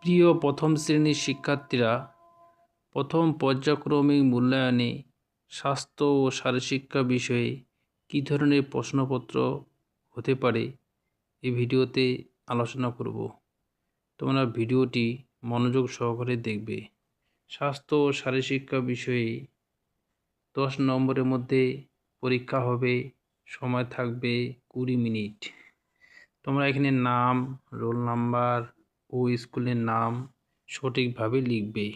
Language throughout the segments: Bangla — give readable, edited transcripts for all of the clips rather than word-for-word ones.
প্রিয় প্রথম শ্রেণীর শিক্ষার্থীরা, প্রথম পর্যায়ক্রমিক মূল্যায়নে স্বাস্থ্য ও শারীরশিক্ষা বিষয়ে কী ধরনের প্রশ্নপত্র হতে পারে এই ভিডিওতে আলোচনা করব। তোমরা ভিডিওটি মনোযোগ সহকারে দেখবে। স্বাস্থ্য ও শারীরশিক্ষা বিষয়ে 10 নম্বরের মধ্যে পরীক্ষা হবে, সময় থাকবে 20 মিনিট। তোমরা এখানে নাম, রোল নাম্বার ও স্কুলের নাম সঠিকভাবে লিখবে।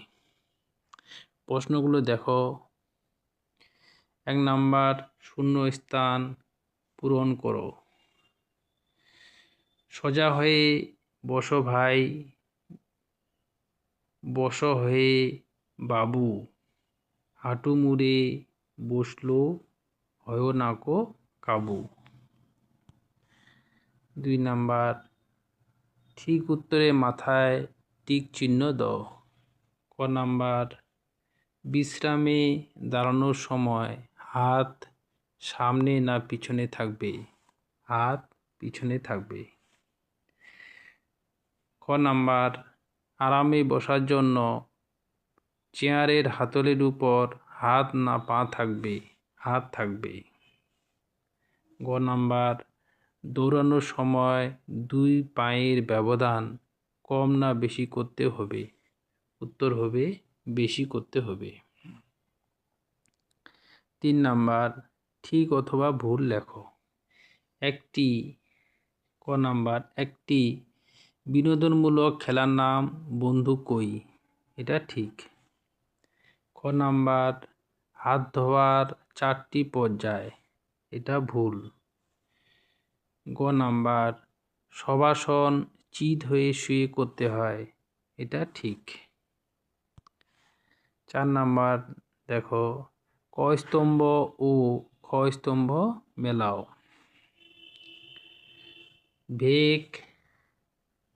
প্রশ্নগুলো দেখো। 1 নাম্বার, শূন্যস্থান পূরণ করো। সোজা হয়ে বসো ভাই, বসো হয়ে বাবু, হাঁটু মুড়ে বসলো হয় নাকো কাবু। 2 নাম্বার, ঠিক উত্তরে মাথায় টিক চিহ্ন দাও। ক নাম্বার, বিশ্রামে দাঁড়ানোর সময় হাত সামনে না পিছনে থাকবে? হাত পিছনে থাকবে। খ নাম্বার, আরামে বসার জন্য চেয়ারের হাতলের উপর হাত না পা থাকবে? হাত থাকবে। গ নাম্বার, দৌড়ানোর সময় 2 পায়ের ব্যবধান কম না বেশি করতে হবে? উত্তর হবে বেশি করতে হবে। 3 নাম্বার, ঠিক অথবা ভুল লেখো। ক নাম্বার, একটি বিনোদনমূলক খেলার নাম বন্ধু কই? এটা ঠিক। খ নাম্বার, হাত ধোয়ার 4টি পর্যায়, এটা ভুল। গ নাম্বার, শবাসন চিত হয়ে শুয়ে করতে হয়, এটা ঠিক। 4 নাম্বার দেখো, ক স্তম্ভ ও খ স্তম্ভ মেলাও। বেক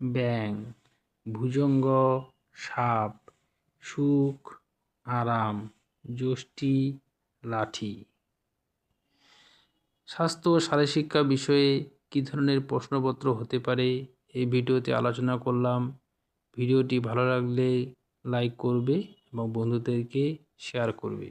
ব্যাং, ভুজঙ্গ সাপ, সুখ আরাম, যষ্টি লাঠি। স্বাস্থ্য ও শারীরশিক্ষা বিষয়ে কী ধরনের প্রশ্নপত্র হতে পারে এই ভিডিওতে আলোচনা করলাম। ভিডিওটি ভালো লাগলে লাইক করবে এবং বন্ধুদেরকে শেয়ার করবে।